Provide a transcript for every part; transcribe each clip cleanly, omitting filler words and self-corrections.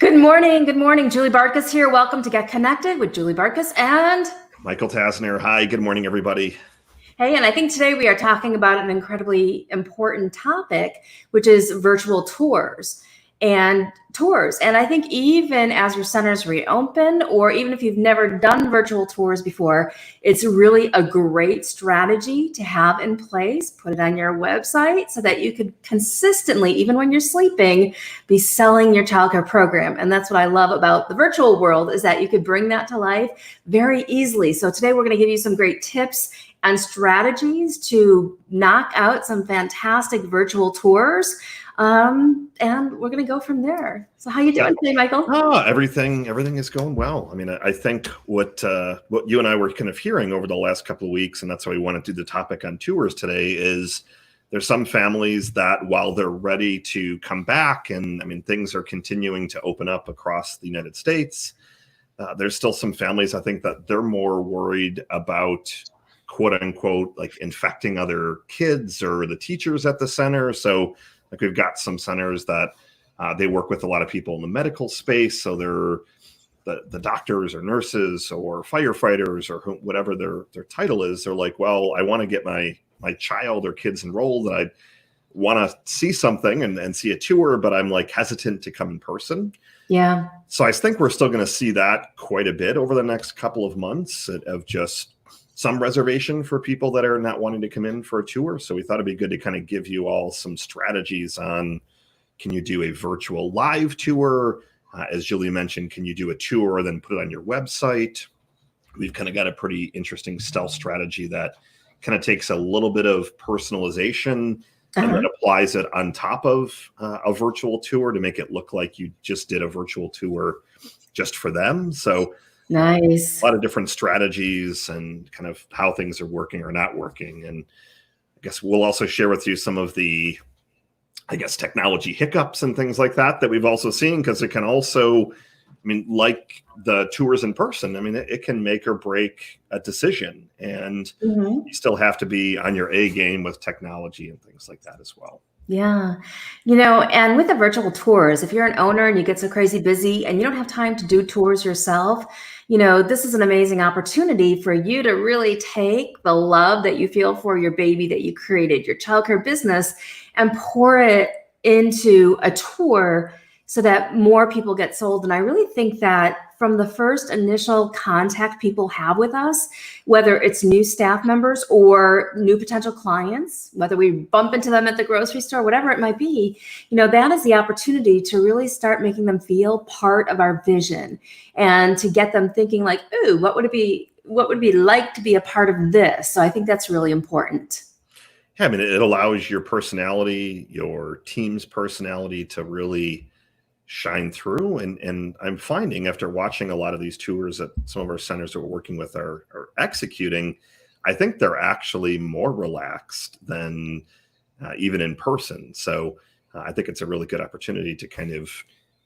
Good morning. Good morning. Julie Barkus here. Welcome to Get Connected with Julie Barkus and Michael Tasner. Hi, good morning, everybody. Hey, and I think today we are talking about an incredibly important topic, which is virtual tours. And I think even as your centers reopen, or even if you've never done virtual tours before, it's really a great strategy to have in place. Put it on your website so that you could consistently, even when you're sleeping, be selling your childcare program. And that's what I love about the virtual world, is that you could bring that to life very easily. So today we're going to give you some great tips and strategies to knock out some fantastic virtual tours. And we're going to go from there. So how you doing today, Michael? Everything is going well. I mean, I think what you and I were kind of hearing over the last couple of weeks, and that's why we want to do the topic on tours today, is there's some families that while they're ready to come back, and I mean, things are continuing to open up across the United States, there's still some families, I think, that they're more worried about quote unquote, like infecting other kids or the teachers at the center. So like we've got some centers that they work with a lot of people in the medical space. So they're the doctors or nurses or firefighters or whatever their title is. They're like, well, I want to get my child or kids enrolled, and I want to see something and see a tour, but I'm like hesitant to come in person. Yeah. So I think we're still going to see that quite a bit over the next couple of months of just some reservation for people that are not wanting to come in for a tour. So we thought it'd be good to kind of give you all some strategies on, can you do a virtual live tour? As Julie mentioned, can you do a tour, then put it on your website? We've kind of got a pretty interesting stealth strategy that kind of takes a little bit of personalization and then applies it on top of a virtual tour to make it look like you just did a virtual tour just for them. So nice. A lot of different strategies and kind of how things are working or not working. And I guess we'll also share with you some of the, I guess, technology hiccups and things like that we've also seen, because it can also, I mean, like the tours in person, I mean, it can make or break a decision, and you still have to be on your A game with technology and things like that as well. Yeah. And with the virtual tours, if you're an owner and you get so crazy busy and you don't have time to do tours yourself, this is an amazing opportunity for you to really take the love that you feel for your baby that you created, your childcare business, and pour it into a tour so that more people get sold. And I really think that from the first initial contact people have with us, whether it's new staff members or new potential clients, whether we bump into them at the grocery store, whatever it might be, that is the opportunity to really start making them feel part of our vision and to get them thinking like, ooh, what would it be like to be a part of this? So I think that's really important. Yeah, I mean, it allows your personality, your team's personality to really shine through. And I'm finding, after watching a lot of these tours that some of our centers that we're working with are executing, I think they're actually more relaxed than even in person. So I think it's a really good opportunity to kind of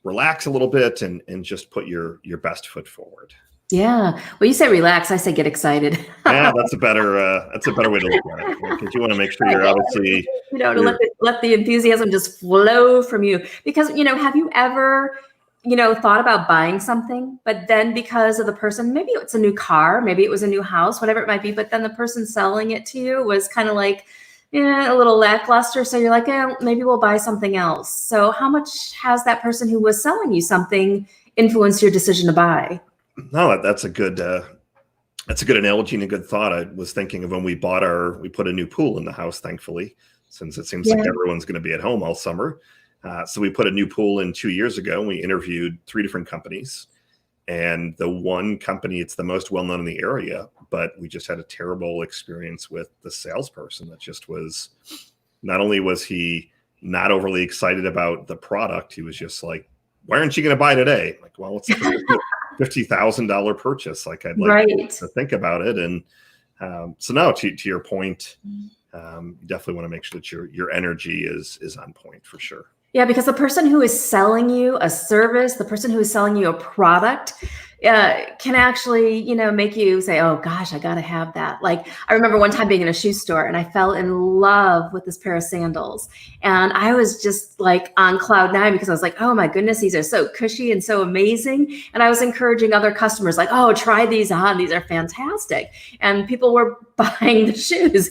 relax a little bit and just put your best foot forward. Yeah. Well, you say relax, I say get excited. Yeah, that's a better way to look at it, because you want to make sure you're obviously to let the enthusiasm just flow from you. Because have you ever thought about buying something, but then because of the person, maybe it's a new car, maybe it was a new house, whatever it might be, but then the person selling it to you was kind of like a little lackluster, so you're like, maybe we'll buy something else. So how much has that person who was selling you something influenced your decision to buy? No, that's a good analogy and a good thought. I was thinking of when we put a new pool in the house, thankfully, since it seems like everyone's going to be at home all summer. So we put a new pool in 2 years ago, and we interviewed 3 different companies. And the one company, it's the most well-known in the area, but we just had a terrible experience with the salesperson. That just was, not only was he not overly excited about the product, he was just like, why aren't you going to buy today? I'm like, well, it's $50,000 purchase. Like, I'd like to think about it. And so now to your point, you definitely want to make sure that your energy is on point for sure. Yeah, because the person who is selling you a service, the person who is selling you a product, can actually, make you say, oh gosh, I got to have that. Like, I remember one time being in a shoe store and I fell in love with this pair of sandals. And I was just like on cloud nine because I was like, oh my goodness, these are so cushy and so amazing. And I was encouraging other customers like, oh, try these on. These are fantastic. And people were buying the shoes,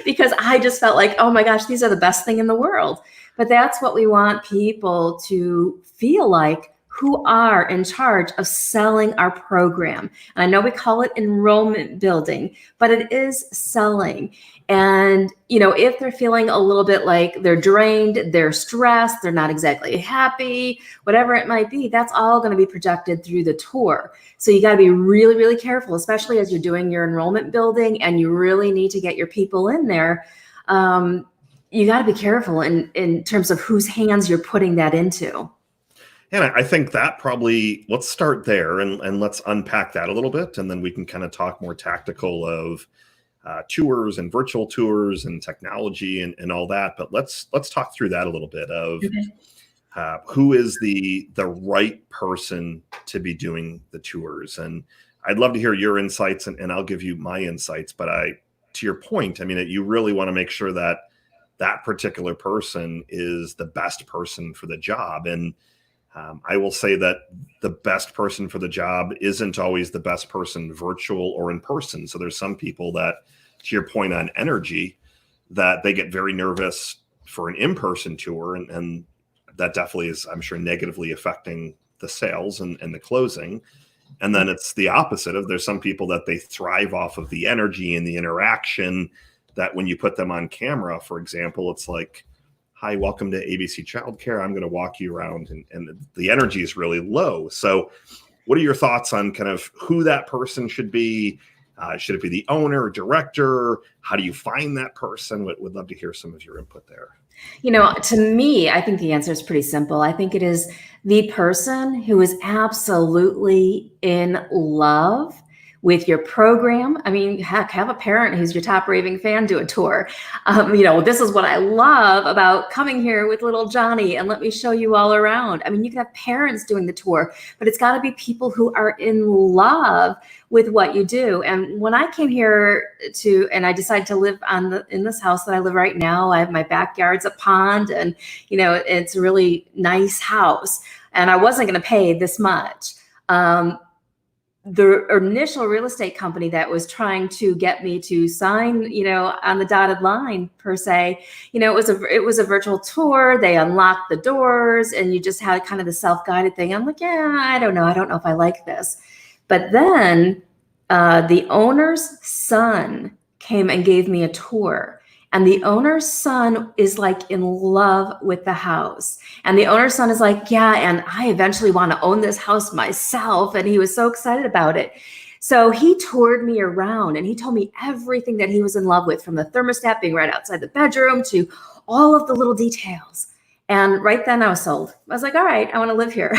because I just felt like, oh my gosh, these are the best thing in the world. But that's what we want people to feel like, who are in charge of selling our program. And I know we call it enrollment building, but it is selling. And, if they're feeling a little bit like they're drained, they're stressed, they're not exactly happy, whatever it might be, that's all going to be projected through the tour. So you got to be really, really careful, especially as you're doing your enrollment building and you really need to get your people in there. You got to be careful in terms of whose hands you're putting that into. And I think that probably, let's start there and let's unpack that a little bit. And then we can kind of talk more tactical of tours and virtual tours and technology and all that. But let's talk through that a little bit of who is the right person to be doing the tours. And I'd love to hear your insights and I'll give you my insights. But to your point, I mean, you really want to make sure that that particular person is the best person for the job. And I will say that the best person for the job isn't always the best person virtual or in person. So there's some people that, to your point on energy, that they get very nervous for an in-person tour. And that definitely is, I'm sure, negatively affecting the sales and the closing. And then it's the opposite of, there's some people that they thrive off of the energy and the interaction, that when you put them on camera, for example, it's like, hi, welcome to ABC Childcare. I'm going to walk you around, and the energy is really low. So what are your thoughts on kind of who that person should be? Should it be the owner, director? How do you find that person? Would love to hear some of your input there. To me, I think the answer is pretty simple. I think it is the person who is absolutely in love with your program. I mean, heck, have a parent who's your top raving fan do a tour. This is what I love about coming here with little Johnny, and let me show you all around. I mean, you can have parents doing the tour, but it's got to be people who are in love with what you do. And when I came here and I decided to live in this house that I live right now, I have my backyard's a pond, and it's a really nice house, and I wasn't going to pay this much. The initial real estate company that was trying to get me to sign, on the dotted line per se, it was a virtual tour. They unlocked the doors and you just had kind of the self-guided thing. I'm like, yeah, I don't know if I like this. But then the owner's son came and gave me a tour. And the owner's son is like in love with the house. And the owner's son is like, yeah, and I eventually want to own this house myself. And he was so excited about it. So he toured me around and he told me everything that he was in love with, from the thermostat being right outside the bedroom to all of the little details. And right then I was sold. I was like, all right, I want to live here.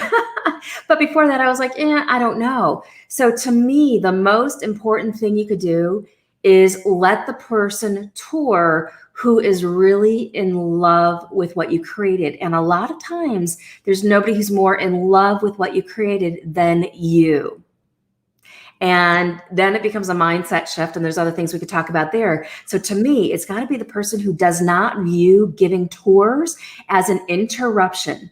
But before that, I was like, I don't know. So to me, the most important thing you could do is let the person tour who is really in love with what you created. And a lot of times there's nobody who's more in love with what you created than you. And then it becomes a mindset shift, and there's other things we could talk about there. So to me, it's got to be the person who does not view giving tours as an interruption.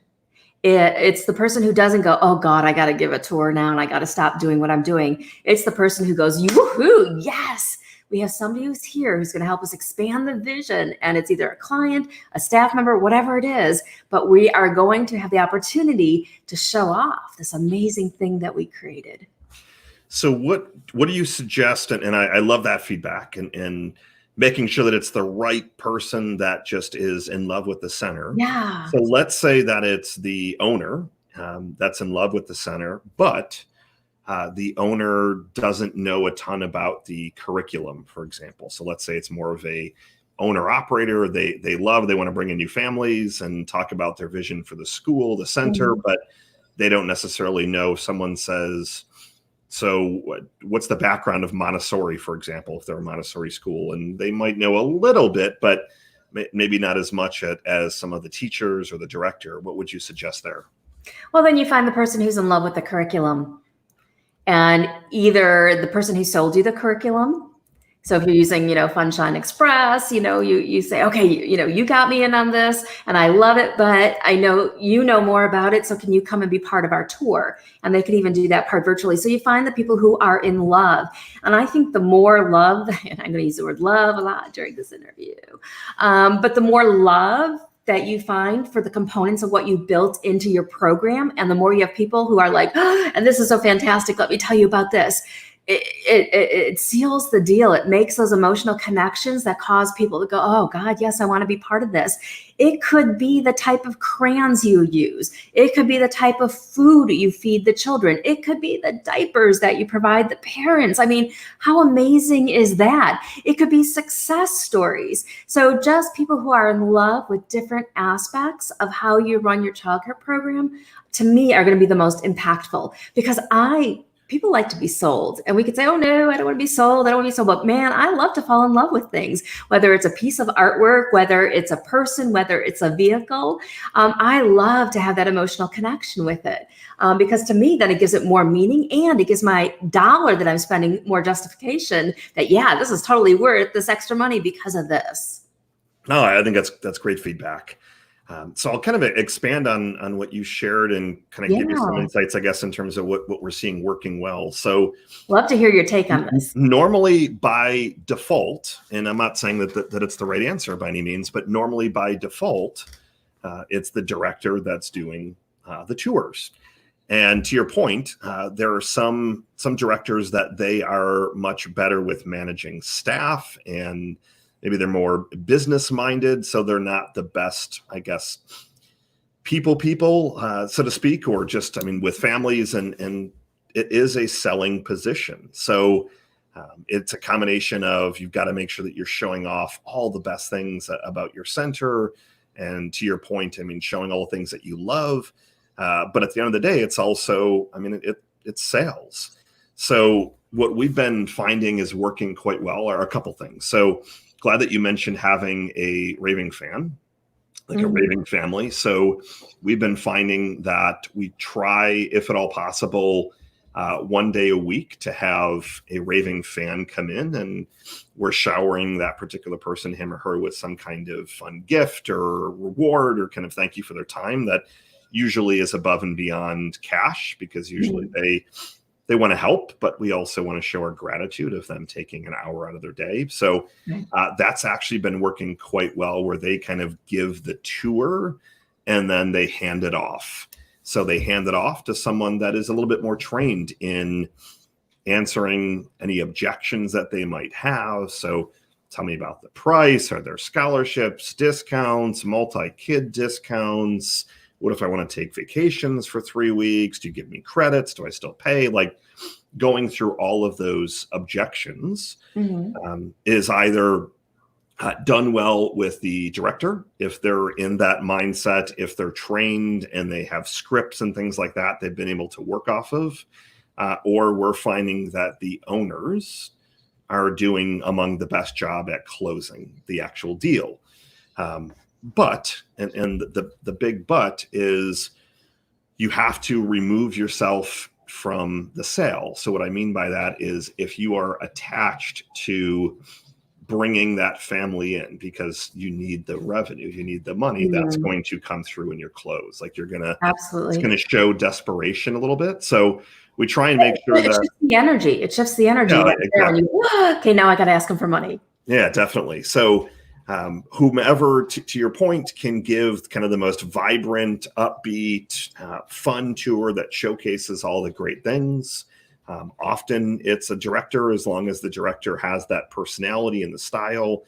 It's the person who doesn't go, oh God, I got to give a tour now and I got to stop doing what I'm doing. It's the person who goes, woohoo, yes, we have somebody who's here who's going to help us expand the vision. And it's either a client, a staff member, whatever it is, but we are going to have the opportunity to show off this amazing thing that we created. So what do you suggest? And I love that feedback and making sure that it's the right person that just is in love with the center. Yeah. So let's say that it's the owner that's in love with the center, but the owner doesn't know a ton about the curriculum, for example. So let's say it's more of a owner operator. They want to bring in new families and talk about their vision for the school, the center, but they don't necessarily know. Someone says, so what's the background of Montessori, for example, if they're a Montessori school? And they might know a little bit, but maybe not as much as some of the teachers or the director. What would you suggest there? Well, then you find the person who's in love with the curriculum. And either the person who sold you the curriculum, so if you're using, Funshine Express, you say, okay, you got me in on this and I love it, but I know you know more about it. So can you come and be part of our tour? And they can even do that part virtually. So you find the people who are in love. And I think the more love, and I'm going to use the word love a lot during this interview, but the more love that you find for the components of what you built into your program, and the more you have people who are like, oh, and this is so fantastic, let me tell you about this. It seals the deal. It makes those emotional connections that cause people to go, oh God, yes, I want to be part of this. It could be the type of crayons you use. It could be the type of food you feed the children. It could be the diapers that you provide the parents. I mean, how amazing is that? It could be success stories. So just people who are in love with different aspects of how you run your childcare program, to me, are going to be the most impactful, because people like to be sold, and we could say, oh no, I don't want to be sold. I don't want to be sold. But man, I love to fall in love with things, whether it's a piece of artwork, whether it's a person, whether it's a vehicle. I love to have that emotional connection with it, because to me, then it gives it more meaning, and it gives my dollar that I'm spending more justification that, yeah, this is totally worth this extra money because of this. No, I think that's great feedback. So I'll kind of expand on what you shared and kind of give you some insights, I guess, in terms of what we're seeing working well. So love to hear your take on this. Normally by default, and I'm not saying that it's the right answer by any means, but normally by default, it's the director that's doing the tours. And to your point, there are some directors that they are much better with managing staff, and maybe they're more business minded, so they're not the best, I guess, people, so to speak, or just, with families, and it is a selling position. So it's a combination of, you've got to make sure that you're showing off all the best things about your center. And to your point, showing all the things that you love. But at the end of the day, it's also, it's sales. So what we've been finding is working quite well are a couple things. So glad that you mentioned having a raving fan, like a raving family. So we've been finding that we try, if at all possible, one day a week to have a raving fan come in, and we're showering that particular person, him or her, with some kind of fun gift or reward or kind of thank you for their time that usually is above and beyond cash, because usually they want to help, but we also want to show our gratitude of them taking an hour out of their day. So that's actually been working quite well, where they kind of give the tour and then they hand it off. So they hand it off to someone that is a little bit more trained in answering any objections that they might have. So tell me about the price. Are there scholarships, discounts, multi-kid discounts? What if I want to take vacations for 3 weeks? Do you give me credits? Do I still pay? Like, going through all of those objections is either done well with the director, if they're in that mindset, if they're trained and they have scripts and things like that they've been able to work off of, or we're finding that the owners are doing among the best job at closing the actual deal. But, and the big but is, you have to remove yourself from the sale. So what I mean by that is, if you are attached to bringing that family in because you need the revenue, you need the money, that's going to come through in your close. Like, you're going to, absolutely, it's going to show desperation a little bit. So we try and make sure that shifts the energy. It shifts the energy. Yeah, exactly. Okay, now I got to ask them for money. Yeah, definitely. So whomever, to your point, can give kind of the most vibrant, upbeat, fun tour that showcases all the great things. Often it's a director, as long as the director has that personality and the style.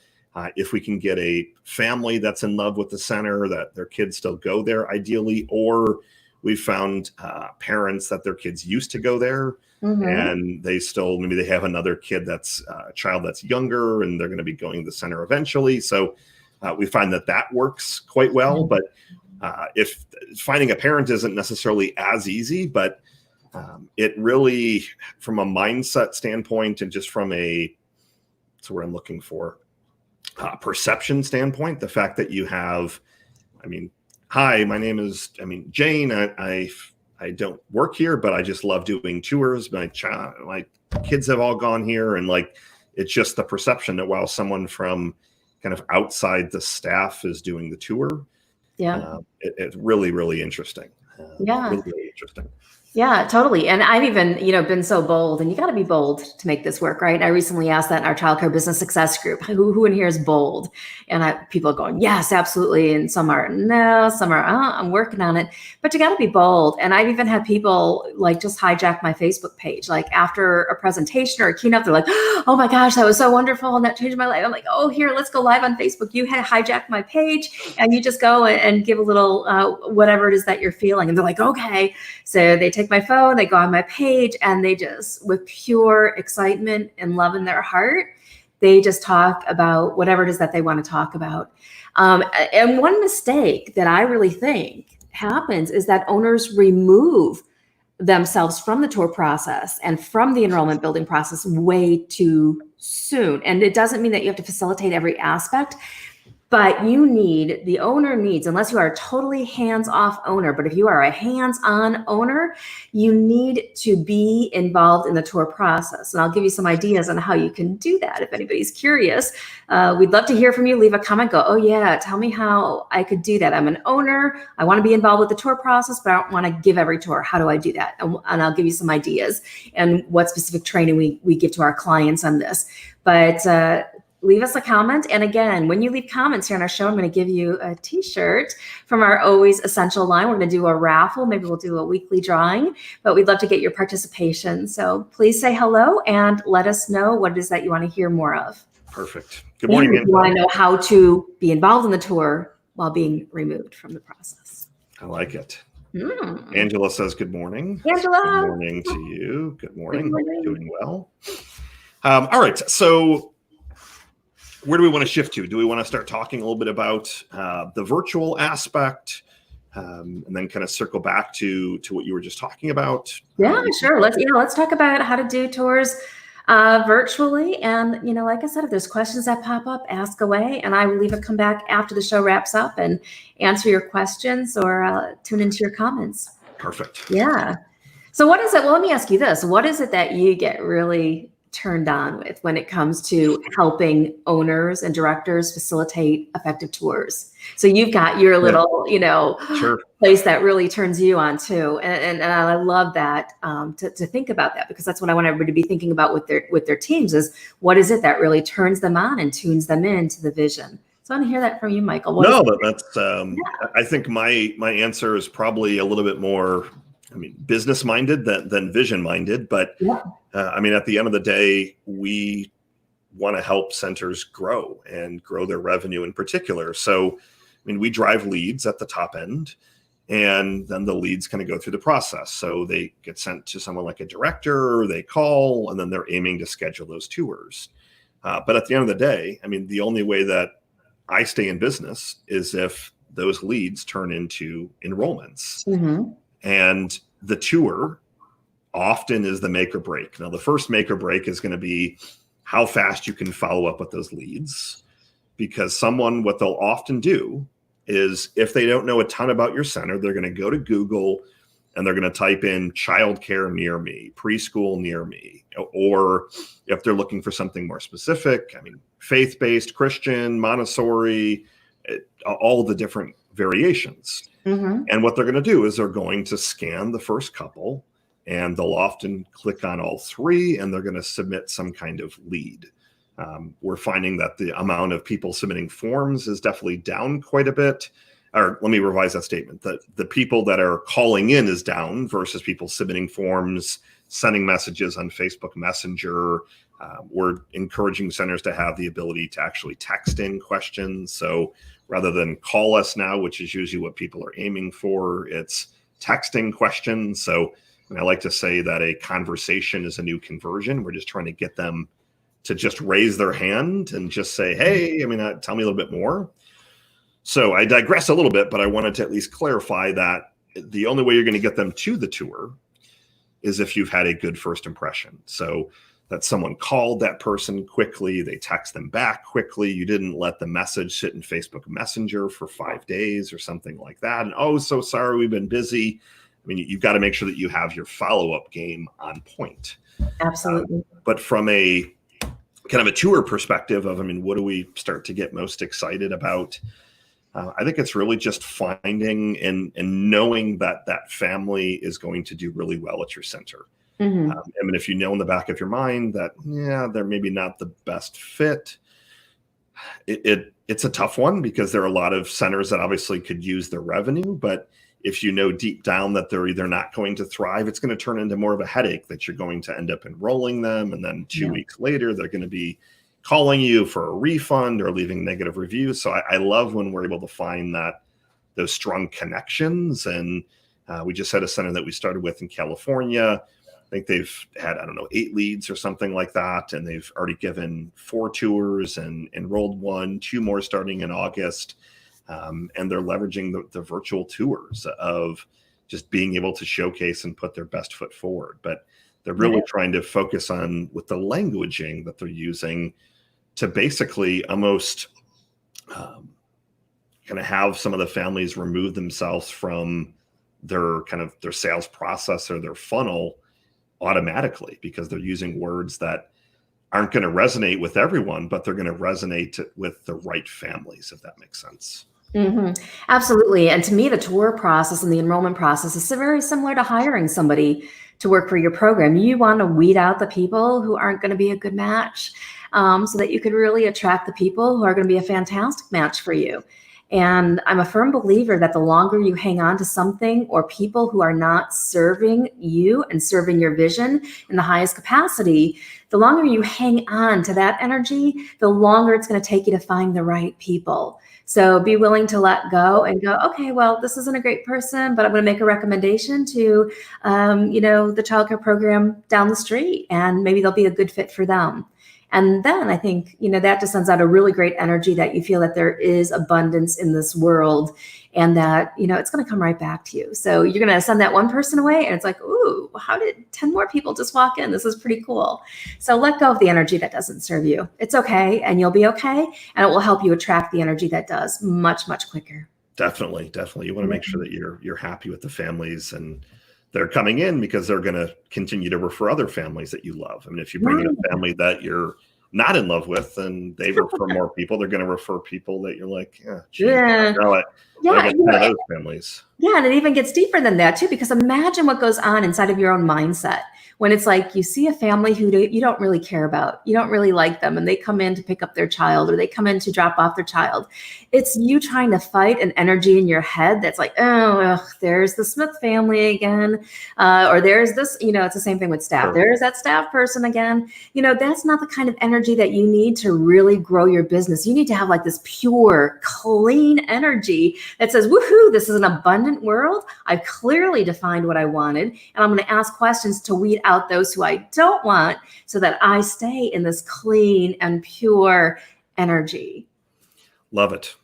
If we can get a family that's in love with the center, that their kids still go there ideally, or we've found parents that their kids used to go there, and they still, maybe they have another kid that's a child that's younger and they're going to be going to the center eventually. So we find that works quite well. But if finding a parent isn't necessarily as easy, but it really, from a mindset standpoint and just from that's what I'm looking for, perception standpoint, the fact that you have, hi, my name is, Jane. I I don't work here, but I just love doing tours. My kids have all gone here, and like it's just the perception that while someone from kind of outside the staff is doing the tour, Yeah. it's really, really interesting. Yeah. Really, really interesting. Yeah, totally. And I've even, been so bold, and you got to be bold to make this work, right? I recently asked that in our childcare business success group, who in here is bold? And people are going, yes, absolutely. And some are, no, some are, I'm working on it, but you got to be bold. And I've even had people like just hijack my Facebook page, like after a presentation or a keynote, they're like, oh my gosh, that was so wonderful. And that changed my life. I'm like, oh, here, let's go live on Facebook. You had hijacked my page, and you just go and give a little, whatever it is that you're feeling. And they're like, okay. So they take my phone, they go on my page, and they just, with pure excitement and love in their heart, they just talk about whatever it is that they want to talk about. And one mistake that I really think happens is that owners remove themselves from the tour process and from the enrollment building process way too soon. And it doesn't mean that you have to facilitate every aspect, but the owner needs, unless you are a totally hands-off owner, but if you are a hands-on owner, you need to be involved in the tour process. And I'll give you some ideas on how you can do that. If anybody's curious, we'd love to hear from you. Leave a comment, go, oh yeah, tell me how I could do that. I'm an owner. I want to be involved with the tour process, but I don't want to give every tour. How do I do that? And I'll give you some ideas and what specific training we give to our clients on this. But leave us a comment. And again, when you leave comments here on our show, I'm going to give you a t-shirt from our Always Essential line. We're going to do a raffle. Maybe we'll do a weekly drawing, but we'd love to get your participation. So please say hello and let us know what it is that you want to hear more of. Perfect. Good morning. And if you want to know how to be involved in the tour while being removed from the process. I like it. Angela says, good morning. Angela. Good morning to you. Good morning. Hope you're doing well. All right. So where do we want to shift to? Do we want to start talking a little bit about the virtual aspect, and then kind of circle back to what you were just talking about? Yeah, sure. Let's talk about how to do tours virtually. And like I said, if there's questions that pop up, ask away, and I will either come back after the show wraps up and answer your questions or tune into your comments. Perfect. Yeah. So what is it? Well, let me ask you this: what is it that you get really turned on with when it comes to helping owners and directors facilitate effective tours? So you've got your little, Sure. place that really turns you on too. And I love that, to think about that, because that's what I want everybody to be thinking about with their teams is what is it that really turns them on and tunes them into the vision. So I want to hear that from you, Michael. I think my answer is probably a little bit more, business minded than vision minded, but at the end of the day, we want to help centers grow and grow their revenue in particular. So, we drive leads at the top end, and then the leads kind of go through the process. So they get sent to someone like a director, they call, and then they're aiming to schedule those tours. But at the end of the day, the only way that I stay in business is if those leads turn into enrollments. Mm-hmm. And the tour often is the make or break. Now, the first make or break is going to be how fast you can follow up with those leads, because what they'll often do is, if they don't know a ton about your center, they're going to go to Google and they're going to type in childcare near me, preschool near me, or if they're looking for something more specific, faith-based, Christian, Montessori, all the different variations. Mm-hmm. And what they're going to do is they're going to scan the first couple, and they'll often click on all three, and they're going to submit some kind of lead. We're finding that the amount of people submitting forms is definitely down quite a bit. Or let me revise that statement. The people that are calling in is down versus people submitting forms, sending messages on Facebook Messenger. We're encouraging centers to have the ability to actually text in questions. So rather than call us now, which is usually what people are aiming for, it's texting questions. So I like to say that a conversation is a new conversion. We're just trying to get them to just raise their hand and just say, hey, tell me a little bit more. So I digress a little bit, but I wanted to at least clarify that the only way you're going to get them to the tour is if you've had a good first impression. So that someone called that person quickly, they text them back quickly. You didn't let the message sit in Facebook Messenger for 5 days or something like that. And, oh, so sorry, we've been busy. I mean, you've got to make sure that you have your follow-up game on point. Absolutely. But from a kind of a tour perspective of, I mean, what do we start to get most excited about? I think it's really just finding and knowing that that family is going to do really well at your center. Mm-hmm. I mean, if you know in the back of your mind that, yeah, they're maybe not the best fit, it's a tough one because there are a lot of centers that obviously could use their revenue. But if you know deep down that they're either not going to thrive, it's going to turn into more of a headache that you're going to end up enrolling them. And then 2 weeks later, they're going to be calling you for a refund or leaving negative reviews. So I love when we're able to find that those strong connections. And we just had a center that we started with in California. I think they've had, 8 leads or something like that. And they've already given 4 tours and enrolled 1, 2 more starting in August. And they're leveraging the virtual tours of just being able to showcase and put their best foot forward. But they're really trying to focus on with the languaging that they're using to basically almost kind of have some of the families remove themselves from their sales process or their funnel automatically, because they're using words that aren't going to resonate with everyone, but they're going to resonate with the right families, if that makes sense. Mm-hmm. Absolutely. And to me, the tour process and the enrollment process is very similar to hiring somebody to work for your program. You want to weed out the people who aren't going to be a good match, so that you could really attract the people who are going to be a fantastic match for you. And I'm a firm believer that the longer you hang on to something or people who are not serving you and serving your vision in the highest capacity, the longer you hang on to that energy, the longer it's going to take you to find the right people. So be willing to let go and go, okay, well, this isn't a great person, but I'm going to make a recommendation to, the childcare program down the street, and maybe they'll be a good fit for them. And then I think, that just sends out a really great energy that you feel that there is abundance in this world, and that, it's going to come right back to you. So you're going to send that one person away and it's like, ooh, how did 10 more people just walk in? This is pretty cool. So let go of the energy that doesn't serve you. It's okay. And you'll be okay. And it will help you attract the energy that does much, much quicker. Definitely. You want to make sure that you're happy with the families and they're coming in because they're going to continue to refer other families that you love. I mean, if you bring in a family that you're not in love with and they refer more people, they're going to refer people that you're like, those families. Yeah. And it even gets deeper than that too, because imagine what goes on inside of your own mindset when it's like you see a family who you don't really care about, you don't really like them, and they come in to pick up their child or they come in to drop off their child. It's you trying to fight an energy in your head that's like, there's the Smith family again, or there's this, it's the same thing with staff. Sure. There's that staff person again. That's not the kind of energy that you need to really grow your business. You need to have like this pure, clean energy that says, woohoo, this is an abundant world. I've clearly defined what I wanted, and I'm going to ask questions to weed out those who I don't want, so that I stay in this clean and pure energy. Love it.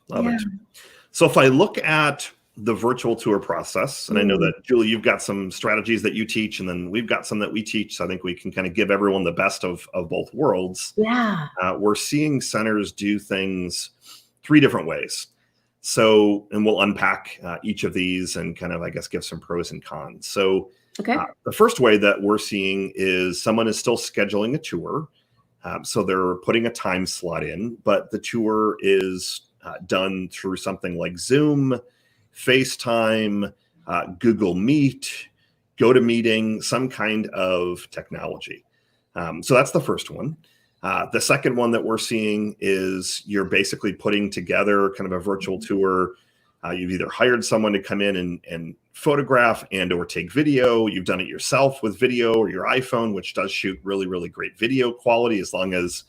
So if I look at the virtual tour process, and I know that, Julie, you've got some strategies that you teach, and then we've got some that we teach. So I think we can kind of give everyone the best of both worlds. Yeah. We're seeing centers do things 3 different ways. So, and we'll unpack each of these and kind of, I guess, give some pros and cons. So the first way that we're seeing is someone is still scheduling a tour. So they're putting a time slot in, but the tour is done through something like Zoom, FaceTime, Google Meet, GoToMeeting, some kind of technology. So that's the first one. The second one that we're seeing is you're basically putting together kind of a virtual tour. You've either hired someone to come in and photograph and or take video. You've done it yourself with video or your iPhone, which does shoot really, really great video quality as long as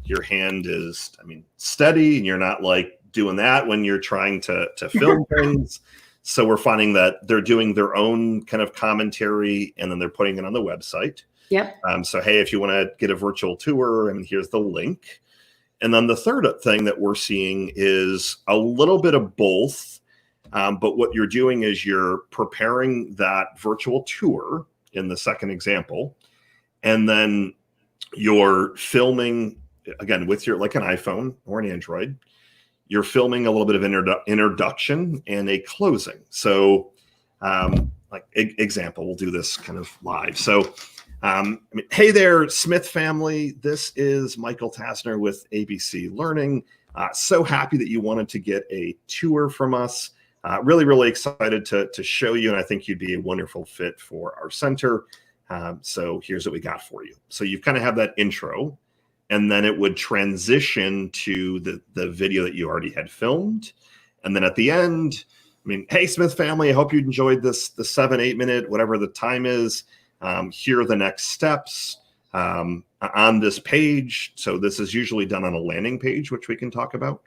your hand is, steady and you're not like doing that when you're trying to film things. So we're finding that they're doing their own kind of commentary and then they're putting it on the website. Yep. So, hey, if you want to get a virtual tour, here's the link. And then the third thing that we're seeing is a little bit of both. But what you're doing is you're preparing that virtual tour in the second example. And then you're filming, again, with your, like an iPhone or an Android, you're filming a little bit of introduction and a closing. So, like example, we'll do this kind of live. So, hey there, Smith family. This is Michael Tasner with ABC Learning. So happy that you wanted to get a tour from us. Really, really excited to show you, and I think you'd be a wonderful fit for our center. So here's what we got for you. So you kind of have that intro, and then it would transition to the video that you already had filmed. And then at the end, hey, Smith family, I hope you enjoyed the 7-8 minute, whatever the time is. Here are the next steps on this page. So this is usually done on a landing page, which we can talk about.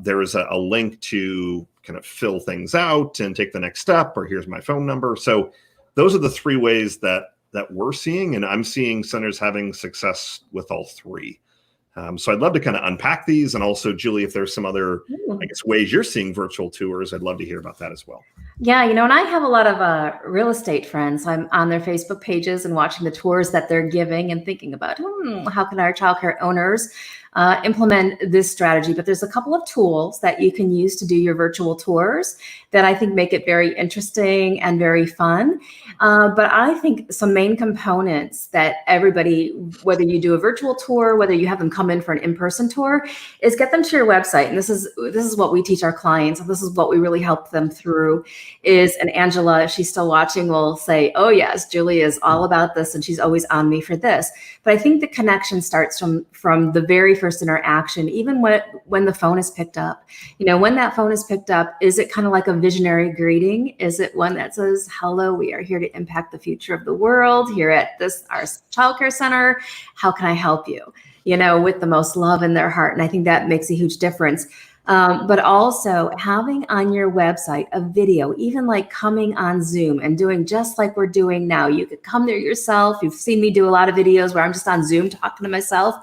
There is a link to kind of fill things out and take the next step, or here's my phone number. So those are the 3 ways that we're seeing, and I'm seeing centers having success with all 3. So I'd love to kind of unpack these, and also, Julie, if there's some other, I guess, ways you're seeing virtual tours, I'd love to hear about that as well. Yeah, and I have a lot of real estate friends. I'm on their Facebook pages and watching the tours that they're giving and thinking about, how can our childcare owners implement this strategy? But there's a couple of tools that you can use to do your virtual tours that I think make it very interesting and very fun. But I think some main components that everybody, whether you do a virtual tour, whether you have them come in for an in-person tour, is get them to your website. And this is what we teach our clients. And this is what we really help them through and Angela, if she's still watching, will say, oh yes, Julie is all about this, and she's always on me for this. But I think the connection starts from the very first interaction, even when the phone is picked up. When that phone is picked up, is it kind of like a visionary greeting? Is it one that says, hello, we are here to impact the future of the world here at our childcare center. How can I help you? With the most love in their heart. And I think that makes a huge difference. But also having on your website a video, even like coming on Zoom and doing just like we're doing now. You could come there yourself. You've seen me do a lot of videos where I'm just on Zoom talking to myself.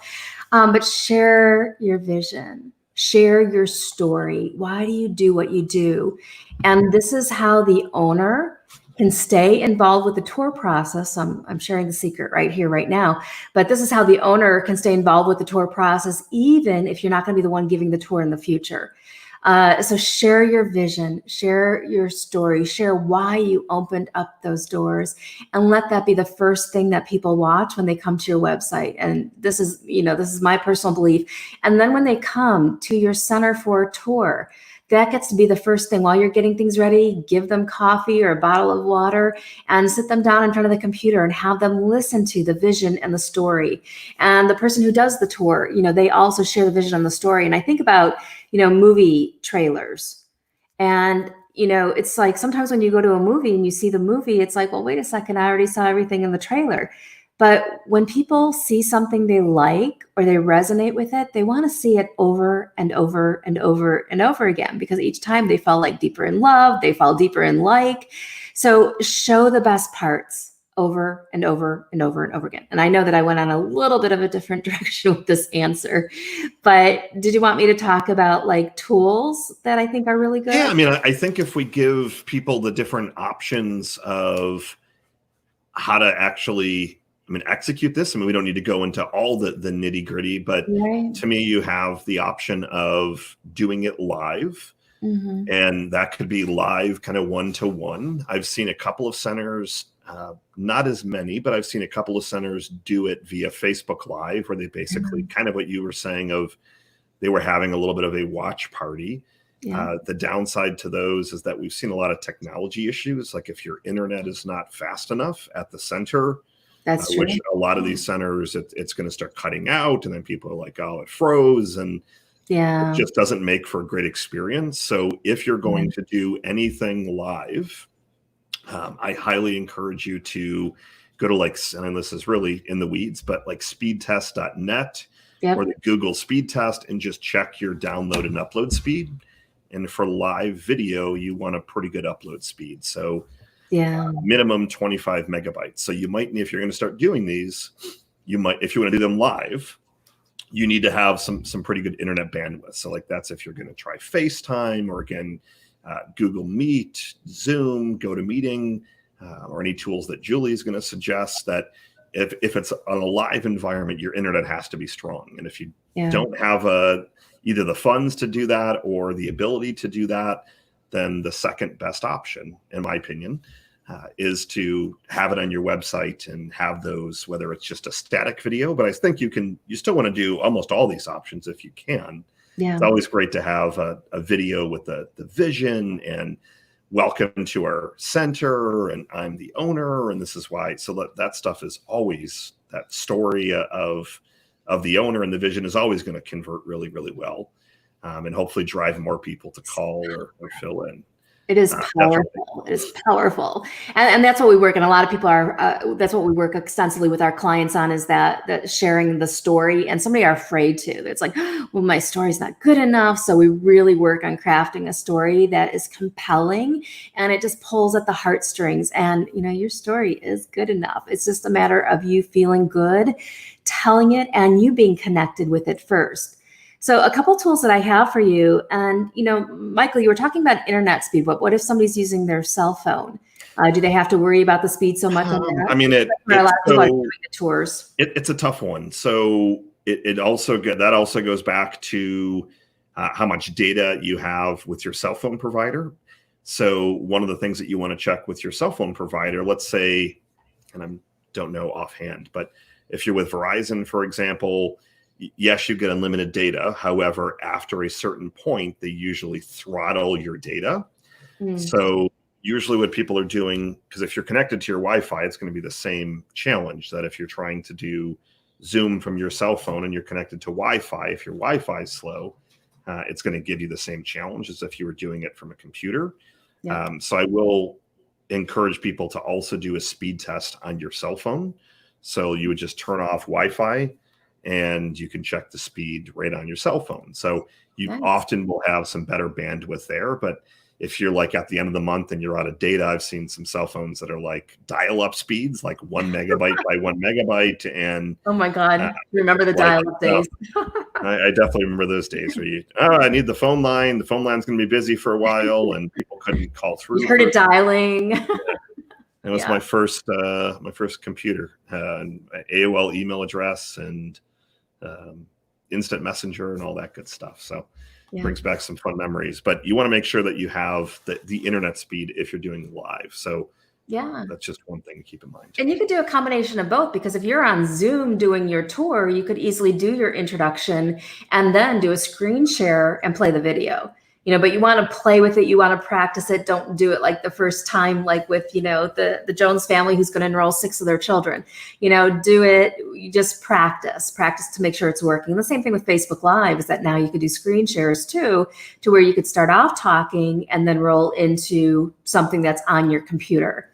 But share your vision, share your story. Why do you do what you do? And this is how the owner can stay involved with the tour process. I'm sharing the secret right here, right now. But this is how the owner can stay involved with the tour process, even if you're not going to be the one giving the tour in the future. So share your vision, share your story, share why you opened up those doors, and let that be the first thing that people watch when they come to your website. And this is my personal belief. And then when they come to your center for a tour, that gets to be the first thing. While you're getting things ready, give them coffee or a bottle of water and sit them down in front of the computer and have them listen to the vision and the story. And the person who does the tour, they also share the vision and the story. And I think about, movie trailers. And, it's like sometimes when you go to a movie and you see the movie, it's like, well, wait a second, I already saw everything in the trailer. But when people see something they like or they resonate with it, they want to see it over and over and over and over again, because each time they fall like deeper in love, they fall deeper in like. So show the best parts over and over and over and over again. And I know that I went on a little bit of a different direction with this answer, but did you want me to talk about like tools that I think are really good? Yeah, I think if we give people the different options of how to actually execute this. We don't need to go into all the nitty gritty, but right. To me, you have the option of doing it live. Mm-hmm. And that could be live kind of 1-to-1. I've seen a couple of centers, not as many, but I've seen a couple of centers do it via Facebook Live, where they basically kind of what you were saying of they were having a little bit of a watch party. Yeah. The downside to those is that we've seen a lot of technology issues. Like if your internet is not fast enough at the center, that's true. Which a lot of these centers, it's going to start cutting out, and then people are like, oh, it froze, and it just doesn't make for a great experience. So if you're going to do anything live, I highly encourage you to go to and this is really in the weeds, but like speedtest.net or the Google speed test, and just check your download and upload speed. And for live video, you want a pretty good upload speed. So minimum 25 megabytes. So you might, if you're going to start doing these, if you want to do them live, you need to have some pretty good internet bandwidth. So that's if you're going to try FaceTime, or again, Google Meet, Zoom, GoToMeeting, or any tools that Julie is going to suggest. That if it's on a live environment, your internet has to be strong. And if you don't have either the funds to do that or the ability to do that, then the second best option, in my opinion, is to have it on your website and have those, whether it's just a static video, but I think you still want to do almost all these options if you can. Yeah. It's always great to have a video with the vision and welcome to our center and I'm the owner and this is why. So that stuff is always, that story of the owner and the vision is always going to convert really, really well, and hopefully drive more people to call or fill in. It is powerful. It is powerful. And that's what we work. And a lot of people are, that's what we work extensively with our clients on, is that sharing the story. And some are afraid to. It's like, well, my story's not good enough. So we really work on crafting a story that is compelling and it just pulls at the heartstrings. And, your story is good enough. It's just a matter of you feeling good, telling it, and you being connected with it first. So a couple tools that I have for you, and Michael, you were talking about internet speed, but what if somebody's using their cell phone? Do they have to worry about the speed so much on that? I mean, a lot of people are doing the tours. It's a tough one. So it also goes back to how much data you have with your cell phone provider. So one of the things that you want to check with your cell phone provider, let's say, and I don't know offhand, but if you're with Verizon, for example, yes, you get unlimited data. However, after a certain point, they usually throttle your data. So usually what people are doing, because if you're connected to your Wi-Fi, it's going to be the same challenge that if you're trying to do Zoom from your cell phone and you're connected to Wi-Fi, if your Wi-Fi is slow, it's going to give you the same challenge as if you were doing it from a computer. Yeah. So I will encourage people to also do a speed test on your cell phone. So you would just turn off Wi-Fi and you can check the speed right on your cell phone. So you often will have some better bandwidth there. But if you're like at the end of the month and you're out of data, I've seen some cell phones that are like dial-up speeds, like 1 megabyte by 1 megabyte. And oh my God, remember the dial-up days. I definitely remember those days where I need the phone line. The phone line's going to be busy for a while and people couldn't call through. You heard it dialing. It was my first computer, an AOL email address and instant messenger and all that good stuff. So it brings back some fun memories, but you want to make sure that you have the internet speed if you're doing live. So that's just one thing to keep in mind. And you could do a combination of both, because if you're on Zoom doing your tour, you could easily do your introduction and then do a screen share and play the video. But you want to play with it. You want to practice it. Don't do it like the first time, like with, the Jones family who's going to enroll 6 of their children. Do it. You just practice to make sure it's working. And the same thing with Facebook Live is that now you could do screen shares too, to where you could start off talking and then roll into something that's on your computer.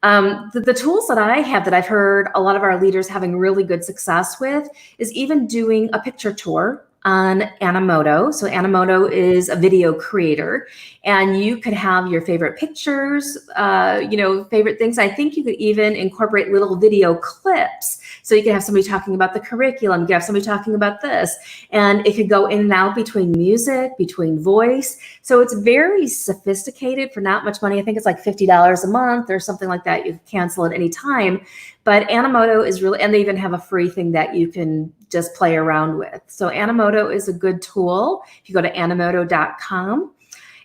The tools that I have that I've heard a lot of our leaders having really good success with is even doing a picture tour on Animoto. So Animoto is a video creator, and you could have your favorite pictures, favorite things. I think you could even incorporate little video clips. So you could have somebody talking about the curriculum, you could have somebody talking about this, and it could go in and out between music, between voice. So it's very sophisticated for not much money. I think it's like $50 a month or something like that. You can cancel at any time. But Animoto is really, and they even have a free thing that you can just play around with. So Animoto is a good tool. If you go to animoto.com.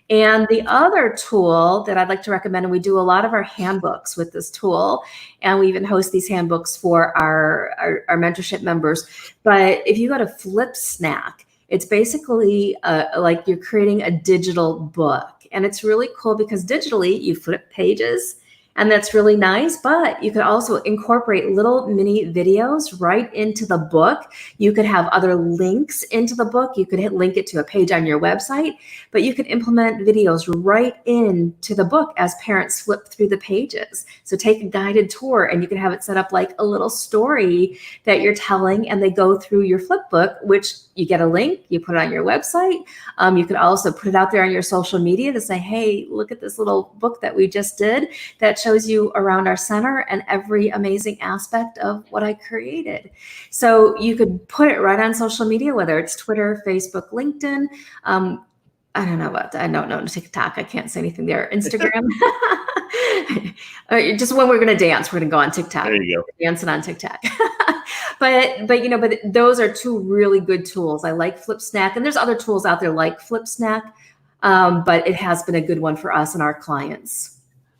And the other tool that I'd like to recommend, and we do a lot of our handbooks with this tool, and we even host these handbooks for our mentorship members. But if you go to FlipSnack, it's basically like you're creating a digital book. And it's really cool because digitally you flip pages, and that's really nice, but you could also incorporate little mini videos right into the book. You could have other links into the book. You could link it to a page on your website, but you could implement videos right into the book as parents flip through the pages. So take a guided tour, and you can have it set up like a little story that you're telling, and they go through your flip book, which you get a link, you put it on your website. You could also put it out there on your social media to say, hey, look at this little book that we just did that shows you around our center and every amazing aspect of what I created. So you could put it right on social media, whether it's Twitter, Facebook, LinkedIn. I don't know TikTok. I can't say anything there. Instagram. Just when we're going to dance, we're going to go on TikTok. There you go. Dancing on TikTok. But those are two really good tools. I like FlipSnack, and there's other tools out there like FlipSnack, but it has been a good one for us and our clients.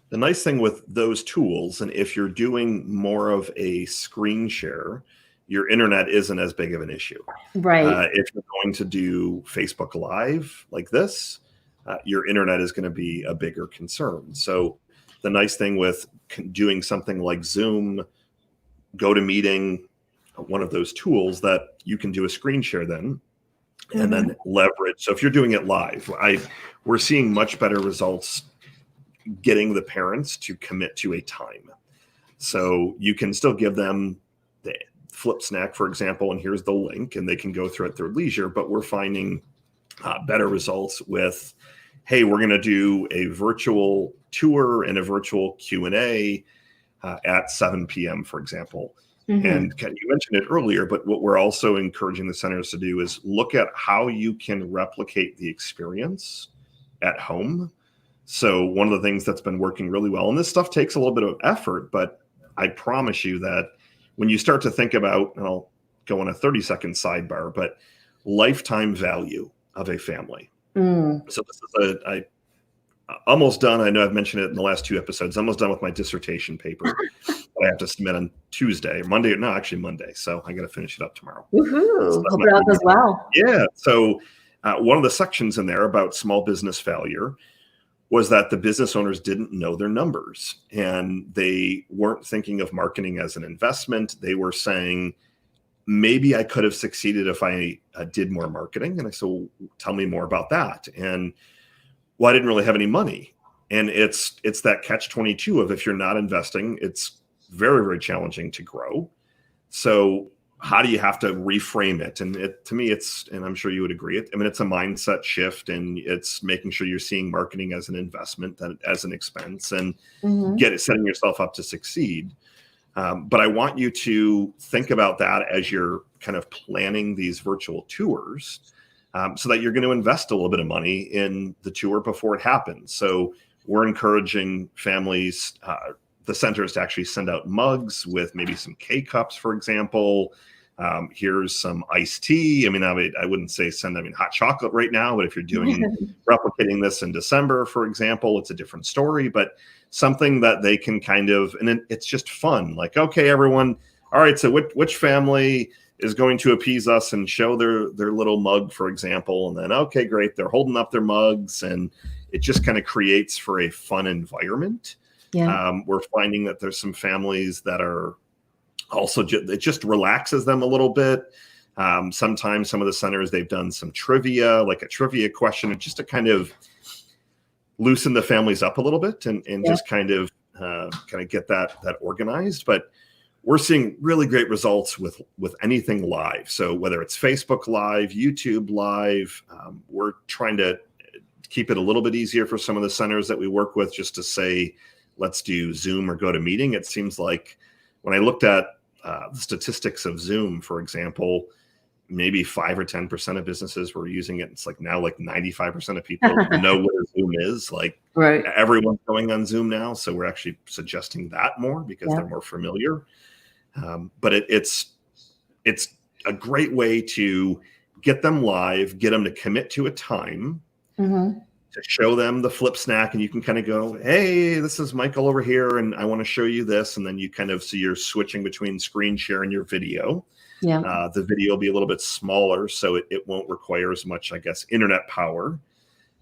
The nice thing with those tools, and if you're doing more of a screen share, your internet isn't as big of an issue. Right. If you're going to do Facebook Live like this, your internet is going to be a bigger concern. So the nice thing with doing something like Zoom, GoToMeeting, one of those tools that you can do a screen share then, and then leverage. So if you're doing it live, we're seeing much better results getting the parents to commit to a time. So you can still give them the Flip Snack, for example, and here's the link, and they can go through at their leisure. But we're finding better results with, hey, we're going to do a virtual tour and a virtual Q&A at 7 p.m., for example. And you mentioned it earlier, but what we're also encouraging the centers to do is look at how you can replicate the experience at home. So one of the things that's been working really well, and this stuff takes a little bit of effort, but I promise you that when you start to think about, and I'll go on a 30-second sidebar, but lifetime value of a family. So this is I almost done. I know I've mentioned it in the last 2 episodes. Almost done with my dissertation paper. I have to submit on Tuesday, Monday. No, actually Monday. So I got to finish it up tomorrow. Woohoo! So Hope it all goes well. Yeah. So one of the sections in there about small business failure was that the business owners didn't know their numbers and they weren't thinking of marketing as an investment. They were saying, maybe I could have succeeded if I did more marketing. And I said, well, tell me more about that. And well, I didn't really have any money. And it's that catch-22 of if you're not investing, it's very, very challenging to grow. So how do you have to reframe it? And to me, and I'm sure you would agree, it's a mindset shift, and it's making sure you're seeing marketing as an investment, as an expense, and setting yourself up to succeed. But I want you to think about that as you're kind of planning these virtual tours, so that you're going to invest a little bit of money in the tour before it happens. So we're encouraging families, the centers, to actually send out mugs with maybe some K-cups, for example. Here's some iced tea. I wouldn't say send hot chocolate right now, but if you're doing replicating this in December, for example, it's a different story, but something that they can kind of, and it's just fun. Like, okay, everyone, all right, so which family is going to appease us and show their little mug, for example, and then, okay, great, they're holding up their mugs, and it just kind of creates for a fun environment. Yeah. We're finding that there's some families that are also, it just relaxes them a little bit. Sometimes some of the centers, they've done some trivia, like a trivia question, just to kind of loosen the families up a little bit and just kind of get that organized. But we're seeing really great results with anything live. So whether it's Facebook Live, YouTube Live, we're trying to keep it a little bit easier for some of the centers that we work with, just to say, let's do Zoom or GoToMeeting. It seems like when I looked at the statistics of Zoom, for example, maybe 5 or 10% of businesses were using it. It's like now like 95% of people know what a Zoom is. Like, right, everyone's going on Zoom now. So we're actually suggesting that more because they're more familiar. But it's a great way to get them live, get them to commit to a time, to show them the Flip Snack, and you can kind of go, hey, this is Michael over here, and I want to show you this. And then you kind of, so you're switching between screen share and your video. Yeah. The video will be a little bit smaller, so it won't require as much, I guess, internet power.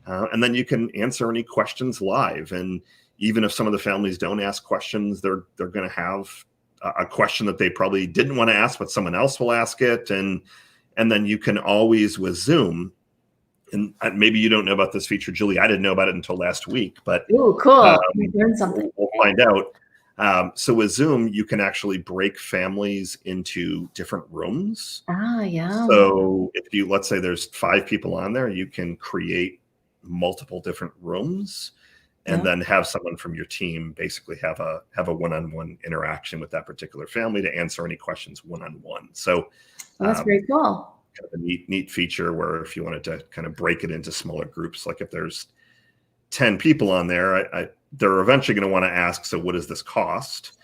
And then you can answer any questions live. And even if some of the families don't ask questions, they're going to have a question that they probably didn't want to ask, but someone else will ask it. And then you can always, with Zoom, and maybe you don't know about this feature, Julie, I didn't know about it until last week, but ooh, cool. We learned something. We'll find out. So with Zoom, you can actually break families into different rooms. Yeah. So if let's say there's 5 people on there, you can create multiple different rooms, and then have someone from your team basically have a one-on-one interaction with that particular family to answer any questions one-on-one. So that's very cool. Kind of a neat feature where if you wanted to kind of break it into smaller groups, like if there's 10 people on there, they're eventually going to want to ask, so what does this cost?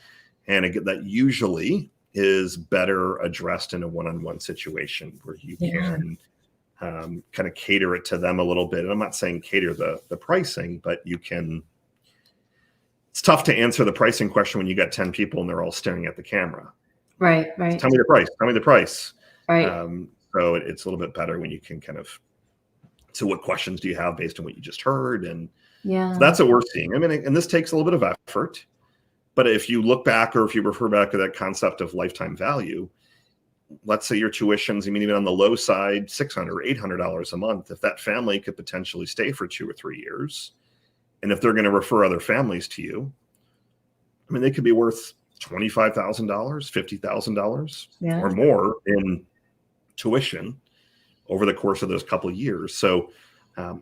And again, that usually is better addressed in a one-on-one situation where you can kind of cater it to them a little bit. And I'm not saying cater the pricing, but tough to answer the pricing question when you got 10 people and they're all staring at the camera. Right. Tell me the price. Tell me the price. Right. So it's a little bit better when you can kind of, so what questions do you have based on what you just heard? And so that's what we're seeing. I mean, and this takes a little bit of effort, but if you look back or if you refer back to that concept of lifetime value, let's say your tuition's, I mean, even on the low side, $600 or $800 a month. If that family could potentially stay for 2 or 3 years, and if they're going to refer other families to you, I mean, they could be worth $25,000, $50,000 or more in tuition over the course of those couple of years. So